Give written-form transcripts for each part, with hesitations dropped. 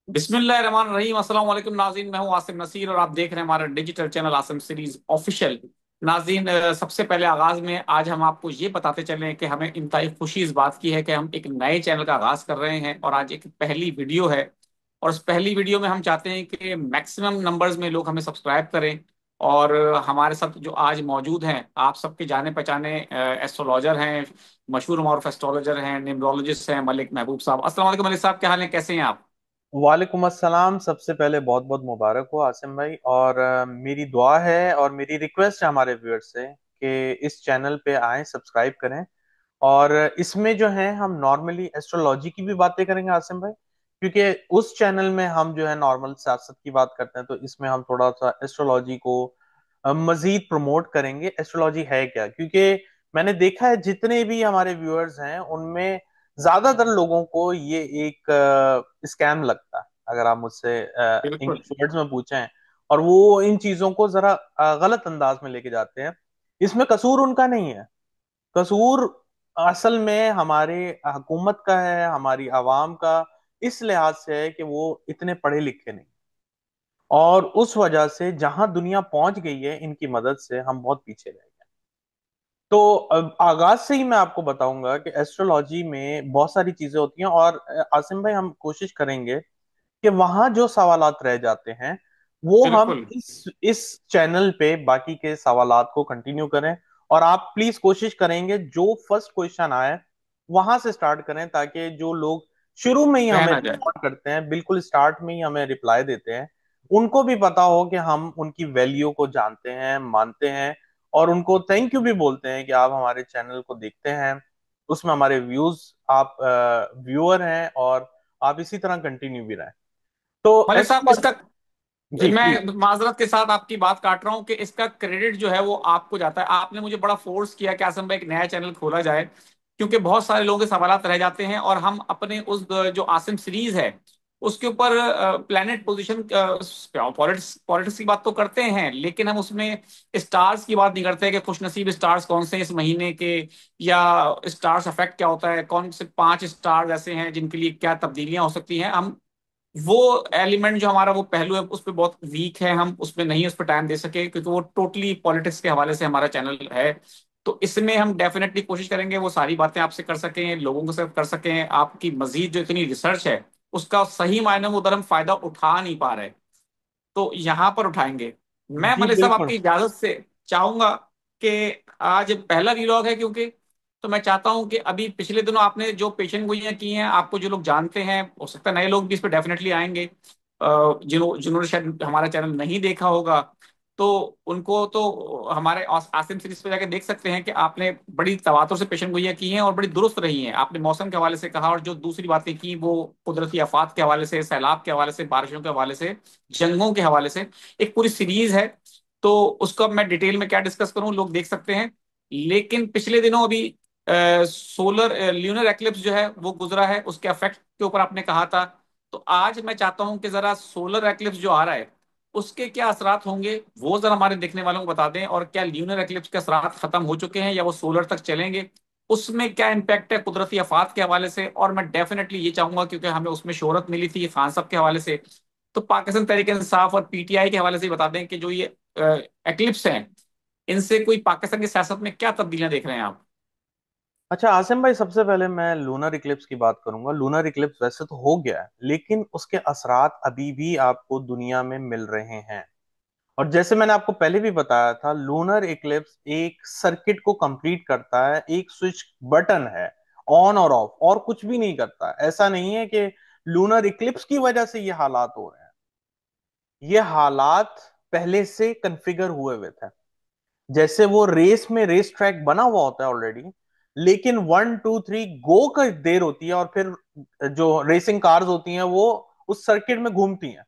बिस्मिल्लाहिर्रहमानिर्रहीम। अस्सलाम वालेकुम नाज़रीन, मैं हूं आसिम नसीर और आप देख रहे हैं हमारा digital channel Asim series official. नाज़रीन, सबसे पहले आगाज में आज हम आपको ये बताते चलें कि हमें इंतहाई खुशी इस बात की है कि हम एक नए चैनल का आगाज कर रहे हैं और आज एक पहली वीडियो है। और उस पहली वीडियो में हम चाहते हैं कि मैक्सिमम नंबर्स में लोग हमें सब्सक्राइब करें। और हमारे साथ जो आज मौजूद हैं, आप सबके जाने पहचाने एस्ट्रोलॉजर हैं, मशहूर मारूफ एस्ट्रोलॉजर हैं, न्यूमरोलॉजिस्ट हैं, मलिक महबूब साहब। अस्सलाम वालेकुम मलिक साहब, क्या हाल है, कैसे हैं आप? वालेकुम अस्सलाम। सबसे पहले बहुत बहुत मुबारक हो आसिम भाई। और मेरी दुआ है और मेरी रिक्वेस्ट है हमारे व्यूअर्स से कि इस चैनल पे आएं, सब्सक्राइब करें। और इसमें जो है हम नॉर्मली एस्ट्रोलॉजी की भी बातें करेंगे आसिम भाई, क्योंकि उस चैनल में हम जो है नॉर्मल सियासत की बात करते हैं, तो इसमें हम थोड़ा सा एस्ट्रोलॉजी को मजीद प्रमोट करेंगे। एस्ट्रोलॉजी है क्या, क्योंकि मैंने देखा है जितने भी हमारे व्यूअर्स हैं उनमें ज्यादातर लोगों को ये एक स्कैम लगता है, अगर आप मुझसे बिल्कुल। इंग्लिश वर्ड्स में पूछें। और वो इन चीजों को जरा गलत अंदाज में लेके जाते हैं। इसमें कसूर उनका नहीं है। कसूर असल में हमारे हुकूमत का है, हमारी आवाम का। इस लिहाज से है कि वो इतने पढ़े लिखे नहीं, और उस वजह से जहां दुनिया पहुंच गई है इनकी मदद से हम बहुत पीछे रह गए। तो आगाज से ही मैं आपको बताऊंगा कि एस्ट्रोलॉजी में बहुत सारी चीजें होती हैं। और आसिम भाई, हम कोशिश करेंगे कि वहां जो सवालात रह जाते हैं वो हम बिल्कुल। इस चैनल पे बाकी के सवालात को कंटिन्यू करें। और आप प्लीज कोशिश करेंगे जो फर्स्ट क्वेश्चन आए वहां से स्टार्ट करें, ताकि जो लोग शुरू में ही रह हमें ना जाए। रिस्पॉन्ड करते हैं, बिल्कुल स्टार्ट में ही हमें रिप्लाई देते हैं, उनको भी पता हो कि हम उनकी वैल्यू को जानते हैं, मानते हैं। और उनको थैंक यू भी बोलते हैं कि आप हमारे चैनल को देखते हैं, उसमें हमारे व्यूज, आप व्यूअर हैं, और आप इसी तरह कंटिन्यू भी रहें। तो मलिक साहब, एस्ट्रोलॉजी। इसका जी प्लीज। मैं माजरत के साथ आपकी बात काट रहा हूं कि इसका क्रेडिट जो है वो आपको जाता है। आपने मुझे बड़ा फोर्स किया कि आसम भाई एक नया चैनल खोला जाए, क्योंकि बहुत सारे लोगों के सवालात रह जाते हैं और हम अपने उस जो आसिम सीरीज है उसके ऊपर प्लेनेट पोजीशन पॉलिटिक्स पॉलिटिक्स की बात तो करते हैं, लेकिन हम उसमें स्टार्स की बात नहीं करते कि खुशनसीब स्टार्स कौन से हैं इस महीने के, या स्टार्स अफेक्ट क्या होता है, कौन से 5 स्टार्स ऐसे हैं जिनके लिए क्या तब्दीलियां हो सकती हैं। हम वो एलिमेंट जो हमारा वो पहलू है उस पर बहुत वीक है, हम उसमें नहीं उस पर टाइम दे सके क्योंकि वो टोटली पॉलिटिक्स के हवाले से हमारा चैनल है। तो इसमें हम डेफिनेटली कोशिश करेंगे वो सारी बातें आपसे कर सकें, लोगों के साथ कर सकें। आपकी मजीद जो इतनी रिसर्च है उसका सही मायने में उधर हम फायदा उठा नहीं पा रहे, तो यहाँ पर उठाएंगे। मैं जी मलिक साहब बिल्कुल। आपकी इजाजत से चाहूंगा कि आज पहला व्लॉग है क्योंकि, तो मैं चाहता हूं कि अभी पिछले दिनों आपने जो पेशेंट गोइयां की हैं, आपको जो लोग जानते हैं, हो सकता है नए लोग भी इस पर डेफिनेटली आएंगे, जिन्होंने शायद हमारा चैनल नहीं देखा होगा, तो उनको तो हमारे आसिम सीरीज पे जाके देख सकते हैं कि आपने बड़ी तवातुर से पेशेंट गोइयां की हैं और बड़ी दुरुस्त रही हैं। आपने मौसम के हवाले से कहा और जो दूसरी बातें की वो कुदरती आफात के हवाले से, सैलाब के हवाले से, बारिशों के हवाले से, जंगों के हवाले से, एक पूरी सीरीज है। तो उसको अब मैं डिटेल में क्या डिस्कस करूं, लोग देख सकते हैं। लेकिन पिछले दिनों अभी सोलर ल्यूनर एक्लिप्स जो है वो गुजरा है, उसके इफेक्ट के ऊपर आपने कहा था। तो आज मैं चाहता हूं कि जरा सोलर एक्लिप्स जो आ रहा है उसके क्या असरात होंगे वो जरा हमारे देखने वालों को बता दें, और क्या ल्यूनर एक्लिप्स के असरात खत्म हो चुके हैं या वो सोलर तक चलेंगे, उसमें क्या इम्पैक्ट है कुदरती आफात के हवाले से। और मैं डेफिनेटली ये चाहूंगा, क्योंकि हमें उसमें शोहरत मिली थी खान साहब के हवाले से, तो पाकिस्तान तहरीक इंसाफ और पीटीआई के हवाले से ही बता दें कि जो ये एक्लिप्स हैं इनसे कोई पाकिस्तान की सियासत में क्या तब्दीलियां देख रहे हैं आप? अच्छा आसिम भाई, सबसे पहले मैं लूनर इक्लिप्स की बात करूंगा। लूनर इक्लिप्स वैसे तो हो गया है, लेकिन उसके असरात अभी भी आपको दुनिया में मिल रहे हैं। और जैसे मैंने आपको पहले भी बताया था, लूनर इक्लिप्स एक सर्किट को कंप्लीट करता है, एक स्विच बटन है, ऑन और ऑफ, और कुछ भी नहीं करता। ऐसा नहीं है कि लूनर इक्लिप्स की वजह से ये हालात हो रहे हैं। ये हालात पहले से कन्फिगर हुए हुए थे। जैसे वो रेस में रेस ट्रैक बना हुआ होता है ऑलरेडी, लेकिन 1 2 3 गो का देर होती है, और फिर जो रेसिंग कार्स होती हैं वो उस सर्किट में घूमती हैं।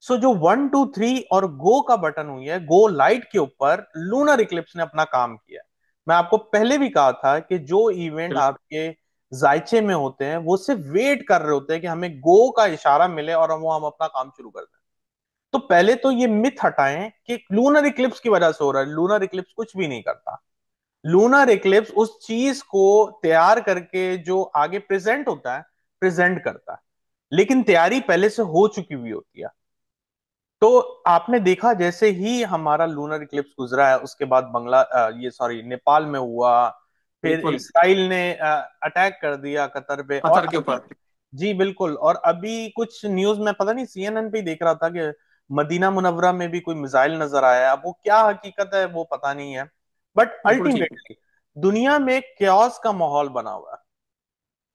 सो जो 1 2 3 और गो का बटन हुई है, गो लाइट के ऊपर लूनर इक्लिप्स ने अपना काम किया। मैं आपको पहले भी कहा था कि जो इवेंट बिल्कुल। आपके जायचे में होते हैं वो सिर्फ वेट कर रहे होते हैं कि हमें गो का इशारा मिले और हम अपना काम शुरू कर दें। तो पहले तो ये मिथ हटाएं कि लूनर इक्लिप्स की वजह से हो रहा है। लूनर इक्लिप्स कुछ भी नहीं करता। लूनर इक्लिप्स उस चीज को तैयार करके जो आगे प्रेजेंट होता है, प्रेजेंट करता है। लेकिन तैयारी पहले से हो चुकी हुई होती है। तो आपने देखा जैसे ही हमारा लूनर इक्लिप्स गुजरा है, उसके बाद ये सॉरी नेपाल में हुआ, फिर बिल्कुल। इसराइल ने अटैक कर दिया कतर पे, और पत्थर के अभी, ऊपर। जी बिल्कुल, और अभी कुछ न्यूज में पता नहीं सीएनएन पे ही देख रहा था कि मदीना मुनव्वरा में भी कोई मिसाइल नजर आया है। अब वो क्या हकीकत है वो पता नहीं है, बट बिल्कुल ठीक है। अल्टीमेटली दुनिया में क्योस का माहौल बना हुआ है।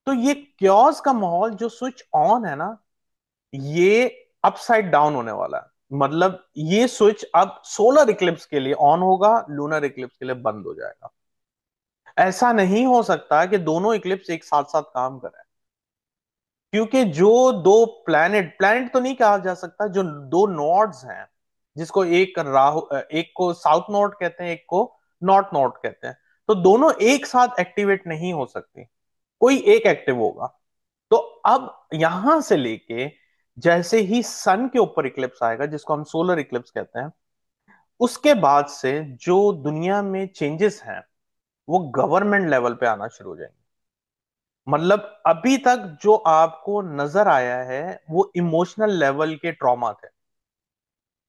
तो ये क्योस का माहौल जो स्विच ऑन है ना, ये अपसाइड डाउन होने वाला है। मतलब ये स्विच अब सोलर इक्लिप्स के लिए ऑन होगा, लूनर इक्लिप्स के लिए बंद हो जाएगा। ऐसा नहीं हो सकता कि दोनों इक्लिप्स एक साथ साथ काम करें, क्योंकि जो दो प्लैनेट, प्लैनेट तो नहीं कहा जा सकता, जो दो नोड्स हैं, जिसको एक को साउथ नोड कहते हैं, एक को नॉर्थ नोड कहते हैं, तो दोनों एक साथ एक्टिवेट नहीं हो सकती, कोई एक एक्टिव होगा। तो अब यहां से लेके जैसे ही सन के ऊपर इक्लिप्स आएगा, जिसको हम सोलर इक्लिप्स कहते हैं, उसके बाद से जो दुनिया में चेंजेस हैं वो गवर्नमेंट लेवल पे आना शुरू हो जाएंगे। मतलब अभी तक जो आपको नजर आया है वो इमोशनल लेवल के ट्रॉमा थे,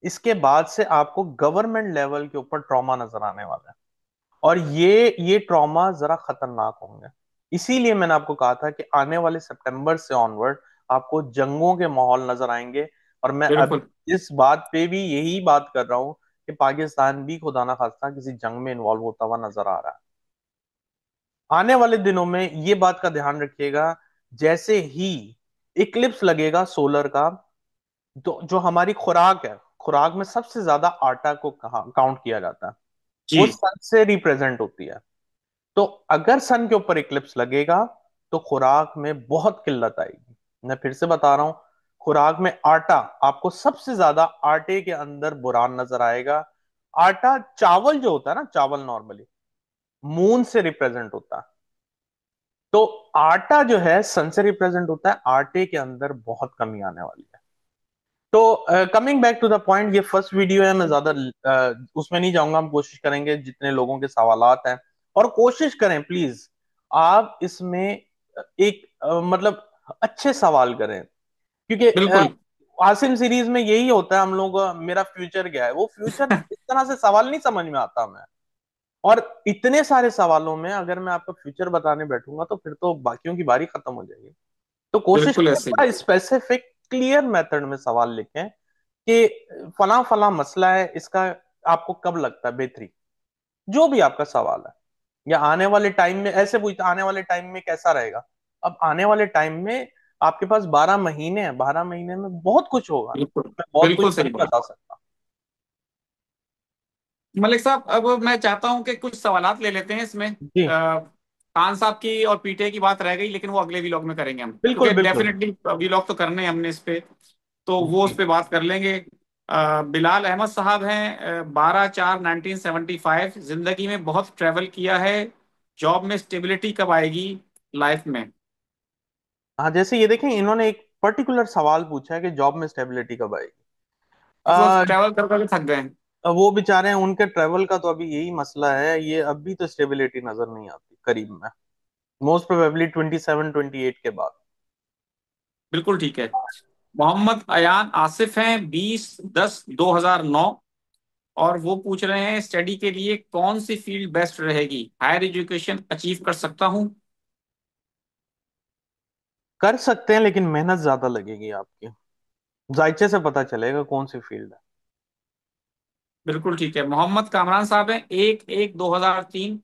इसके बाद से आपको गवर्नमेंट लेवल के ऊपर ट्रॉमा नजर आने वाला है। और ये ट्रॉमा जरा खतरनाक होंगे। इसीलिए मैंने आपको कहा था कि आने वाले सितंबर से ऑनवर्ड आपको जंगों के माहौल नजर आएंगे। और मैं अब बिल्कुल। इस बात पे भी यही बात कर रहा हूं कि पाकिस्तान भी खुदा ना खास्ता किसी जंग में इन्वॉल्व होता हुआ नजर आ रहा है। आने वाले दिनों में ये बात का ध्यान रखिएगा, जैसे ही इक्लिप्स लगेगा सोलर का, तो जो हमारी खुराक है, खुराक में सबसे ज्यादा आटा को कहा काउंट किया जाता है, वो जी। सन से रिप्रेजेंट होती है। तो अगर सन के ऊपर इक्लिप्स लगेगा तो खुराक में बहुत किल्लत आएगी। मैं फिर से बता रहा हूं, खुराक में आटा, आपको सबसे ज्यादा आटे के अंदर बुरान नजर आएगा। आटा, चावल जो होता है ना, चावल नॉर्मली मून से रिप्रेजेंट होता है, तो आटा जो है सन से रिप्रेजेंट होता है, आटे के अंदर बहुत कमी आने वाली है। तो coming back to the point, ये फर्स्ट वीडियो है, मैं ज्यादा उसमें नहीं जाऊंगा। हम कोशिश करेंगे जितने लोगों के सवालात हैं, और कोशिश करें प्लीज आप इसमें एक मतलब अच्छे सवाल करें, क्योंकि बिल्कुल। आसिम सीरीज में यही होता है हम लोग मेरा फ्यूचर क्या है, वो फ्यूचर इस तरह से सवाल नहीं समझ में आता हमें। और इतने सारे सवालों में अगर मैं आपको फ्यूचर बताने बैठूंगा तो फिर तो बाकियों की बारी खत्म हो जाएगी। तो कोशिश बिल्कुल करें ऐसे ही। बड़ा स्पेसिफिक क्लियर मेथड में सवाल लिखें कि फला फला मसला है, इसका आपको कब लगता है बेहतरी, जो भी आपका सवाल है। या आने वाले टाइम में ऐसे पूछते, आने वाले टाइम में कैसा रहेगा। अब आने वाले टाइम में आपके पास 12 महीने हैं, 12 महीने में बहुत कुछ होगा, बिल्कुल। मैं बहुत कुछ बिल्कुल सही नहीं बात। बता सकता। मलिक साहब, अब मैं चाहता हूं कि कुछ सवालात ले लेते हैं इसमें। जी खान साहब की और पीटे की बात रह गई, लेकिन वो अगले वीलॉग में करेंगे हम, बिल्कुल क्योंकि बिल्कुल। डेफिनेटली वीलॉग तो करने हैं हमने इस पे। तो वो उस जी पे बात कर लेंगे। बिलाल अहमद साहब हैं, 12/4/1975, जिंदगी में बहुत ट्रैवल किया है, जॉब में स्टेबिलिटी कब आएगी लाइफ में? हाँ, जैसे ये देखें, इन्होंने एक पर्टिकुलर सवाल पूछा है कि जॉब में स्टेबिलिटी कब आएगी। वो आ, ट्रैवल कर कर थक गए हैं। वो बेचारे हैं, उनके ट्रेवल का तो अभी यही मसला है, ये अभी तो स्टेबिलिटी नजर नहीं आती करीब में, मोस्ट प्रोबेबली 27 28 के बाद। बिल्कुल ठीक है। मोहम्मद अयान आसिफ हैं, 20/10/2009, और वो पूछ रहे हैं स्टडी के लिए कौन सी फील्ड बेस्ट रहेगी, हायर एजुकेशन अचीव कर सकता हूँ? कर सकते हैं लेकिन मेहनत ज्यादा लगेगी आपकी, जायचे से पता चलेगा कौन सी फील्ड है। बिल्कुल ठीक है। मोहम्मद कामरान साहब हैं, 1/1/2003,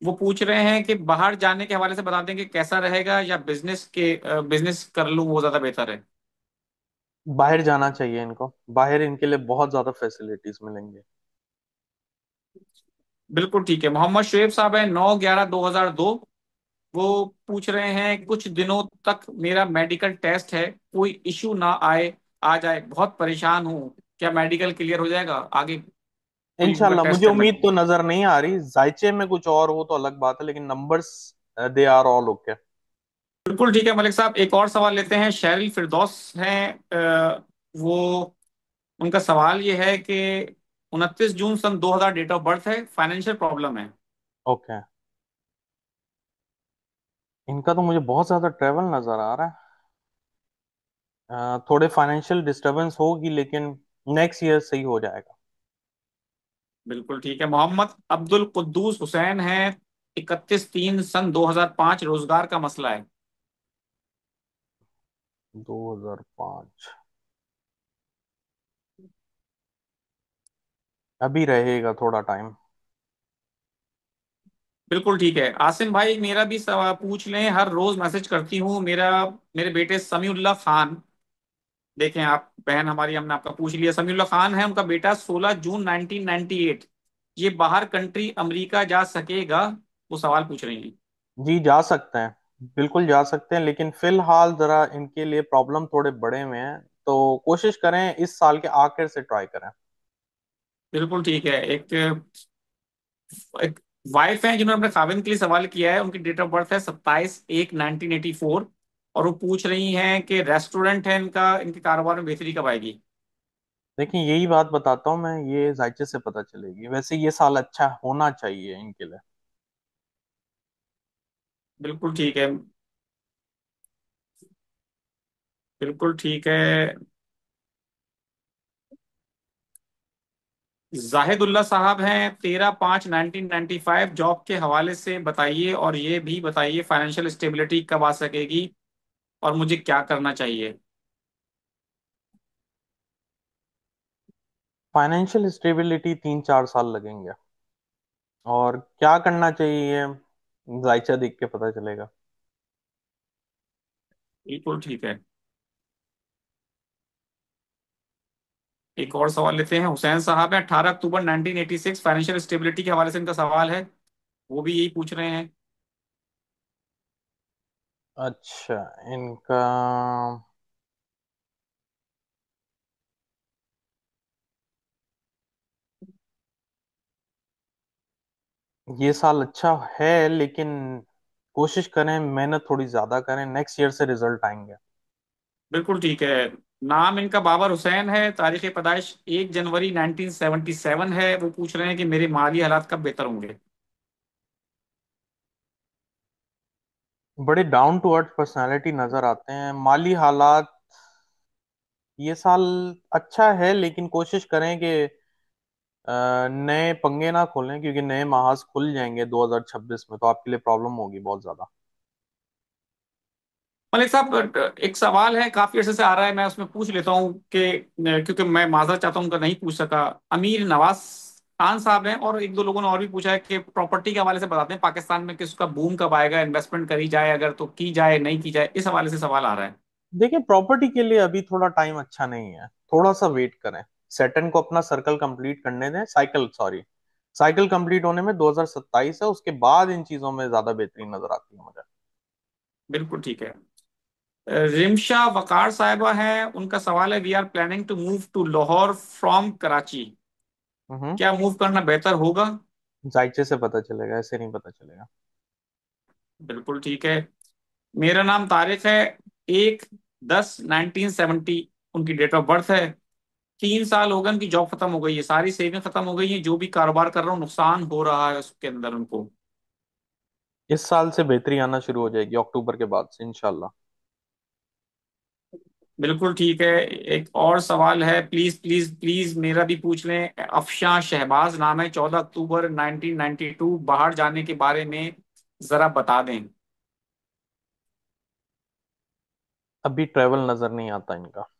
वो पूछ रहे हैं कि बाहर जाने के हवाले से बता दें कि कैसा रहेगा, या बिजनेस कर लूँ वो ज्यादा बेहतर है? बाहर जाना चाहिए इनको, बाहर इनके लिए बहुत ज्यादा फैसिलिटीज मिलेंगे। बिल्कुल ठीक है। मोहम्मद शुएब साहब हैं, 9/11/2002, वो पूछ रहे हैं कुछ दिनों तक मेरा मेडिकल टेस्ट है, कोई इश्यू ना आ जाए, बहुत परेशान हूँ, क्या मेडिकल क्लियर हो जाएगा आगे? कोई उनका इंशाल्लाह, टेस्ट मुझे करना उम्मीद है। तो नजर नहीं आ रही, जायचे में कुछ और हो तो अलग बात है, लेकिन numbers they are all okay. बिल्कुल ठीक है मलिक साहब, एक और सवाल लेते हैं। शैरिल फिरदौस हैं, वो, उनका सवाल ये है कि 29 जून सन 2000 डेट ऑफ बर्थ है, फाइनेंशियल प्रॉब्लम है। ओके, इनका तो मुझे बहुत ज्यादा ट्रेवल नजर आ रहा है। थोड़े फाइनेंशियल डिस्टरबेंस होगी, लेकिन नेक्स्ट ईयर सही हो जाएगा। बिल्कुल ठीक है। मोहम्मद अब्दुल कुद्दूस हुसैन है, 31/3/2005, रोजगार का मसला है। 2005? अभी रहेगा थोड़ा टाइम। बिल्कुल ठीक है। आसिम भाई मेरा भी सवाल पूछ लें, हर रोज मैसेज करती हूँ। मेरे बेटे समीउल्लाह खान, देखें आप बहन हमारी, हमने आपका पूछ लिया। समीउल्लाह खान है उनका बेटा, 16 जून 1998, ये बाहर कंट्री अमेरिका जा सकेगा? वो सवाल पूछ रही हैं। जी जा सकते हैं, बिल्कुल जा सकते हैं, लेकिन फिलहाल जरा इनके लिए प्रॉब्लम थोड़े बड़े हुए हैं, तो कोशिश करें इस साल के आखिर से ट्राई करें। बिल्कुल ठीक है। एक वाइफ है जिन्होंने अपने खाविंद के लिए सवाल किया है, उनकी डेट ऑफ बर्थ है 27/1/1984, और वो पूछ रही हैं कि रेस्टोरेंट है इनका, इनके कारोबार में बेहतरी कब आएगी? देखिए यही बात बताता हूँ मैं, ये जायचे से पता चलेगी। वैसे ये साल अच्छा होना चाहिए इनके लिए। बिल्कुल ठीक है। बिल्कुल ठीक है। जाहिदुल्ला साहब हैं, 13/5/1995, जॉब के हवाले से बताइए, और ये भी बताइए फाइनेंशियल स्टेबिलिटी कब आ सकेगी और मुझे क्या करना चाहिए? फाइनेंशियल स्टेबिलिटी 3-4 साल लगेंगे, और क्या करना चाहिए जायचा देख के पता चलेगा। बिल्कुल ठीक है। एक और सवाल लेते हैं। हुसैन साहब हैं, 18 अक्टूबर 1986, फाइनेंशियल स्टेबिलिटी के हवाले से इनका सवाल है, वो भी यही पूछ रहे हैं। अच्छा, इनका ये साल अच्छा है, लेकिन कोशिश करें, मेहनत थोड़ी ज्यादा करें, नेक्स्ट ईयर से रिजल्ट आएंगे। बिल्कुल ठीक है। नाम इनका बाबर हुसैन है, तारीख पैदाइश 1 जनवरी 1977 है। वो पूछ रहे हैं कि मेरे माली हालात कब बेहतर होंगे? बड़े डाउन टू अर्थ पर्सनालिटी नजर आते हैं। माली हालात ये साल अच्छा है, लेकिन कोशिश करें कि नए पंगे ना खोलें, क्योंकि नए महाज खुल जाएंगे 2026 में, तो आपके लिए प्रॉब्लम होगी बहुत ज्यादा। मलिक साहब, एक सवाल है काफी अर्से से आ रहा है, मैं उसमें पूछ लेता हूँ कि क्योंकि मैं माजरत चाहता हूँ उनका नहीं पूछ सका। अमीर नवाज खान साहब हैं, और एक दो लोगों ने और भी पूछा है कि प्रॉपर्टी के हवाले से बताते हैं पाकिस्तान में कि उसका बूम कब आएगा, इन्वेस्टमेंट करी जाए अगर तो की जाए, नहीं की जाए, इस हवाले से सवाल आ रहा है। देखिए प्रॉपर्टी के लिए अभी थोड़ा टाइम अच्छा नहीं है, थोड़ा सा वेट करें। सेटन को अपना सर्कल कंप्लीट करने दें, साइकिल सॉरी, साइकिल कंप्लीट होने में 2027 है, उसके बाद इन चीजों में ज्यादा बेहतरी नजर आती है मुझे। बिल्कुल ठीक है। रिमशा वकार साहिबा हैं, उनका सवाल है, we are planning to move to Lahore from Karachi, hmm. क्या मूव करना बेहतर होगा? जायचे से पता चलेगा, ऐसे नहीं पता चलेगा। बिल्कुल ठीक है। मेरा नाम तारिक है, 1/10/1970 उनकी डेट ऑफ बर्थ है। 3 साल हो गए, उनकी जॉब खत्म हो गई है, सारी सेविंग खत्म हो गई है, जो भी कारोबार कर रहा हूँ नुकसान हो रहा है उसके अंदर उनको। इस साल से बेहतरी आना शुरू हो जाएगी, अक्टूबर के बाद से इंशाल्लाह। बिल्कुल ठीक है। एक और सवाल है, प्लीज प्लीज प्लीज मेरा भी पूछ लें। अफशां शहबाज नाम है, 14 अक्टूबर 1992, बाहर जाने के बारे में जरा बता दें। अभी ट्रेवल नजर नहीं आता इनका।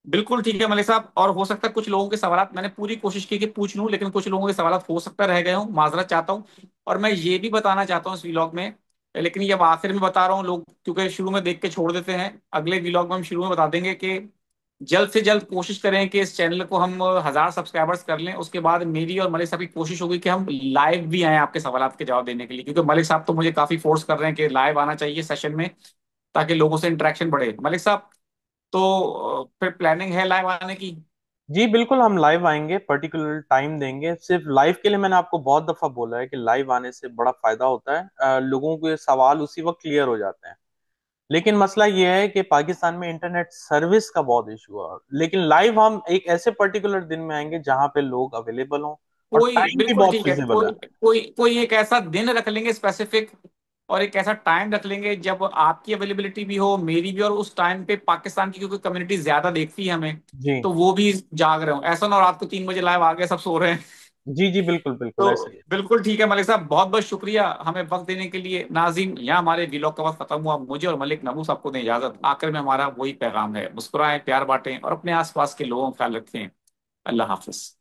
बिल्कुल ठीक है मलिक साहब, और हो सकता है कुछ लोगों के सवालात मैंने पूरी कोशिश की कि पूछ लूं, लेकिन कुछ लोगों के सवालात हो सकता रह गए हों, माजरत चाहता हूं। और मैं ये भी बताना चाहता हूं इस व्लॉग में, लेकिन ये अब आखिर में बता रहा हूँ, लोग क्योंकि शुरू में देख के छोड़ देते हैं, अगले व्लॉग में हम शुरू में बता देंगे कि जल्द से जल्द कोशिश करें कि इस चैनल को हम 1000 सब्सक्राइबर्स कर लें। उसके बाद मेरी और मलिक साहब की कोशिश होगी कि हम लाइव भी आए आपके सवालात के जवाब देने के लिए, क्योंकि मलिक साहब तो मुझे काफी फोर्स कर रहे हैं कि लाइव आना चाहिए सेशन में, ताकि लोगों से इंटरेक्शन बढ़े। मलिक साहब, तो फिर प्लानिंग है लाइव आने की? जी बिल्कुल, हम लाइव आएंगे, पर्टिकुलर टाइम देंगे सिर्फ लाइव के लिए। मैंने आपको बहुत दफा बोला है कि लाइव आने से बड़ा फायदा होता है, लोगों के सवाल उसी वक्त क्लियर हो जाते हैं। लेकिन मसला यह है कि पाकिस्तान में इंटरनेट सर्विस का बहुत इशू है। लेकिन लाइव हम एक ऐसे पर्टिकुलर दिन में आएंगे जहां पे लोग अवेलेबल हों, और कोई टाइम भी बिल्कुल बहुत ठीक है, फिजिबल है। कोई कोई कोई एक ऐसा दिन रख लेंगे स्पेसिफिक, और एक ऐसा टाइम रख लेंगे जब आपकी अवेलेबिलिटी भी हो, मेरी भी, और उस टाइम पे पाकिस्तान की क्योंकि कम्युनिटी ज्यादा देखती है हमें, जी तो वो भी जाग रहे हो। ऐसा ना हो रात को 3 बजे लाइव आ गए सब सो रहे हैं। जी जी, बिल्कुल बिल्कुल तो ऐसे ही है। बिल्कुल ठीक है मलिक साहब, बहुत बहुत शुक्रिया हमें वक्त देने के लिए। नाज़रीन, यहाँ हमारे वीलॉग का वक्त खत्म हुआ। मुझे और मलिक नबू साहब को दें इजाजत। आखिर में हमारा वही पैगाम है, मुस्कुराएं, प्यार बांटें और अपने आसपास के लोगों का ख्याल रखें। अल्लाह हाफिज।